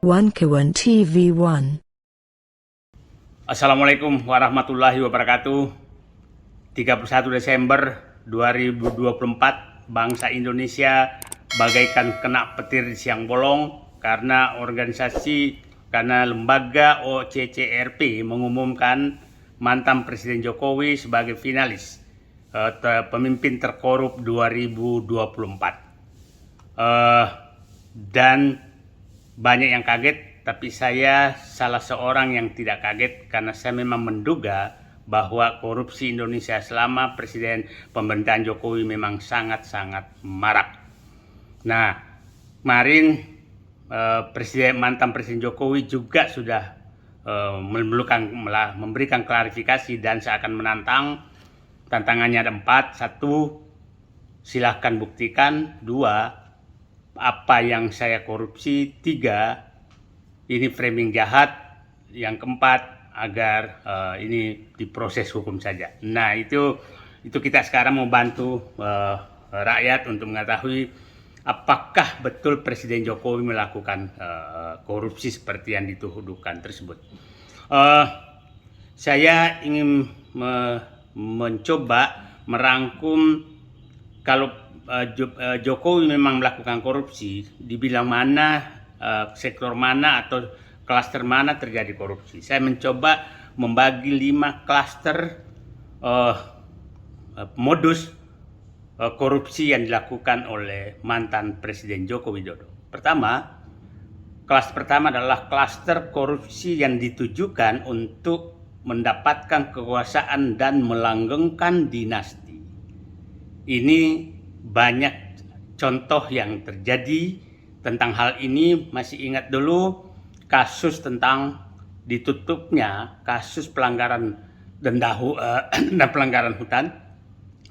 One Kawan TV1. Assalamualaikum warahmatullahi wabarakatuh. 31 Desember 2024, bangsa Indonesia bagaikan kena petir di siang bolong karena lembaga OCCRP mengumumkan mantan Presiden Jokowi sebagai finalis pemimpin terkorup 2024. Dan banyak yang kaget, tapi saya salah seorang yang tidak kaget karena saya memang menduga bahwa korupsi Indonesia selama pemerintahan Jokowi memang sangat-sangat marak. Nah, kemarin mantan Presiden Jokowi juga sudah memberikan klarifikasi dan seakan menantang. Tantangannya ada 4. 1, silahkan buktikan. 2, apa yang saya korupsi. 3, ini framing jahat. Yang keempat, agar ini diproses hukum saja. Nah, itu kita sekarang mau bantu rakyat untuk mengetahui apakah betul Presiden Jokowi melakukan korupsi seperti yang dituduhkan tersebut. Saya ingin mencoba merangkum kalau Jokowi memang melakukan korupsi, dibilang mana, sektor mana atau klaster mana terjadi korupsi. Saya mencoba membagi 5 klaster modus korupsi yang dilakukan oleh mantan Presiden Joko Widodo. Klaster pertama adalah klaster korupsi yang ditujukan untuk mendapatkan kekuasaan dan melanggengkan dinasti. Ini banyak contoh yang terjadi tentang hal ini. Masih ingat dulu kasus tentang ditutupnya kasus pelanggaran denda pelanggaran hutan,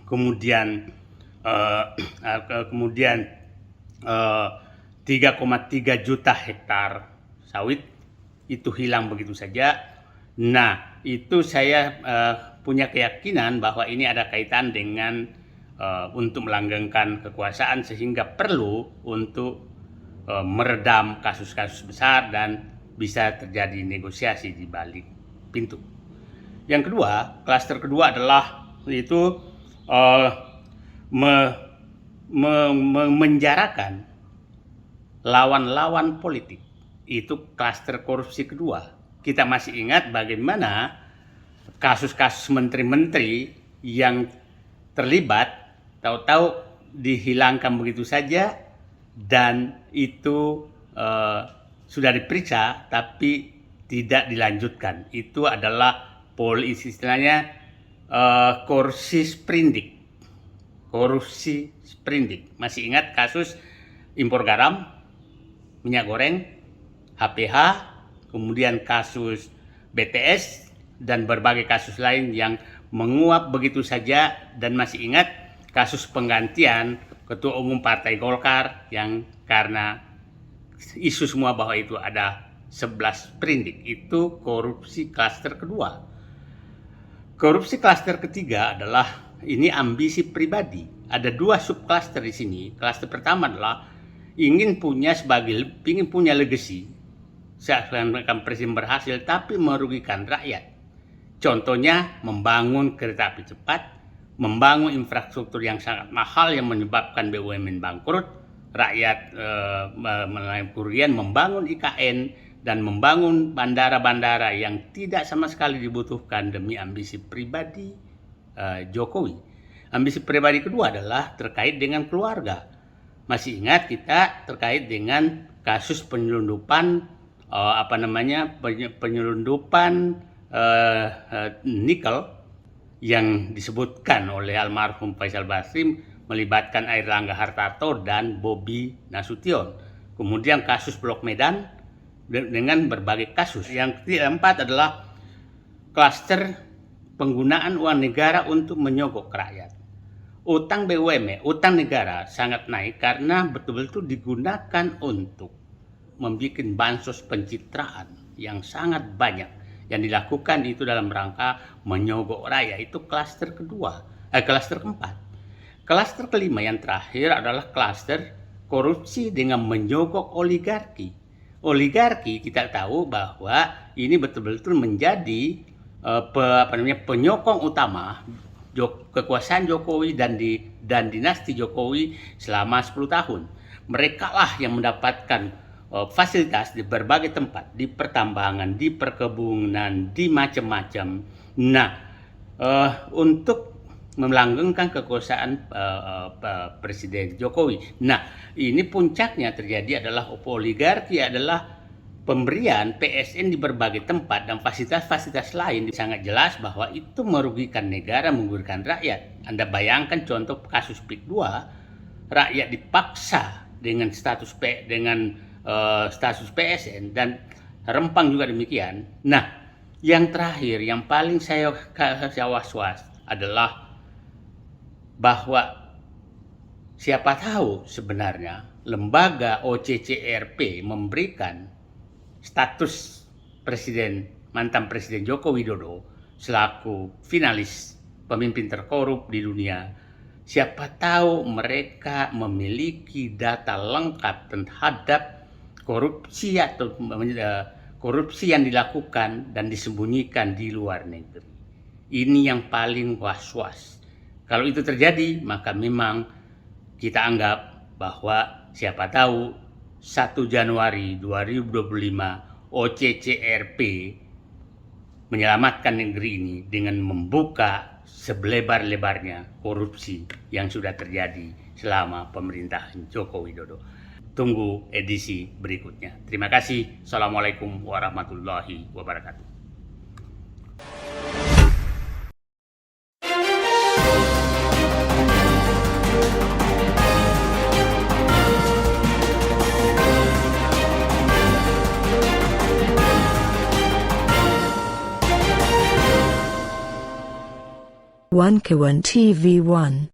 kemudian 3,3 juta hektar sawit itu hilang begitu saja. Nah, itu saya punya keyakinan bahwa ini ada kaitan dengan untuk melanggengkan kekuasaan, sehingga perlu untuk meredam kasus-kasus besar dan bisa terjadi negosiasi di balik pintu. Yang kedua, klaster kedua adalah itu menjarakan lawan-lawan politik. Itu klaster korupsi kedua. Kita masih ingat bagaimana kasus-kasus menteri-menteri yang terlibat tahu-tahu dihilangkan begitu saja, dan itu sudah diperiksa tapi tidak dilanjutkan. Itu adalah istilahnya korupsi sprindik. Masih ingat kasus impor garam, minyak goreng, HPH, kemudian kasus BTS dan berbagai kasus lain yang menguap begitu saja. Dan masih ingat kasus penggantian Ketua Umum Partai Golkar yang karena isu semua bahwa itu ada 11 sprindik. Itu korupsi klaster kedua. Korupsi klaster ketiga adalah ini ambisi pribadi. Ada 2 subklaster di sini. Klaster pertama adalah ingin punya legacy. Seakan-akan presiden berhasil tapi merugikan rakyat. Contohnya membangun kereta api cepat, membangun infrastruktur yang sangat mahal yang menyebabkan BUMN bangkrut, rakyat mengalami kerugian, membangun IKN, dan membangun bandara-bandara yang tidak sama sekali dibutuhkan demi ambisi pribadi Jokowi. Ambisi pribadi kedua adalah terkait dengan keluarga. Masih ingat kita terkait dengan kasus penyelundupan nikel yang disebutkan oleh almarhum Faisal Basri melibatkan Airlangga Hartarto dan Bobi Nasution. Kemudian kasus Blok Medan dengan berbagai kasus. Yang keempat adalah klaster penggunaan uang negara untuk menyogok rakyat. Utang BUMN, utang negara sangat naik karena betul-betul digunakan untuk membuat bansos pencitraan yang sangat banyak. Yang dilakukan itu dalam rangka menyogok rakyat. Itu klaster keempat. Klaster kelima yang terakhir adalah klaster korupsi dengan menyogok oligarki. oligarki kita tahu bahwa ini betul-betul menjadi penyokong utama kekuasaan Jokowi dan dinasti Jokowi selama 10 tahun. Mereka lah yang mendapatkan fasilitas di berbagai tempat, di pertambangan, di perkebunan, di macam-macam. Nah, untuk melanggengkan kekuasaan Presiden Jokowi. Nah, ini puncaknya terjadi adalah oligarki adalah pemberian PSN di berbagai tempat dan fasilitas-fasilitas lain. Sangat jelas bahwa itu merugikan negara, merugikan rakyat. Anda bayangkan contoh kasus PIK 2, rakyat dipaksa dengan status PSN dan Rempang juga demikian. Nah, yang terakhir, yang paling saya was-was adalah bahwa siapa tahu sebenarnya lembaga OCCRP memberikan status mantan Presiden Joko Widodo selaku finalis pemimpin terkorup di dunia. Siapa tahu mereka memiliki data lengkap terhadap korupsi atau korupsi yang dilakukan dan disembunyikan di luar negeri. Ini yang paling was-was. Kalau itu terjadi, maka memang kita anggap bahwa siapa tahu 1 Januari 2025 OCCRP menyelamatkan negeri ini dengan membuka selebar-lebarnya korupsi yang sudah terjadi selama pemerintahan Joko Widodo. Tunggu edisi berikutnya. Terima kasih. Assalamualaikum warahmatullahi wabarakatuh. One K1 TV1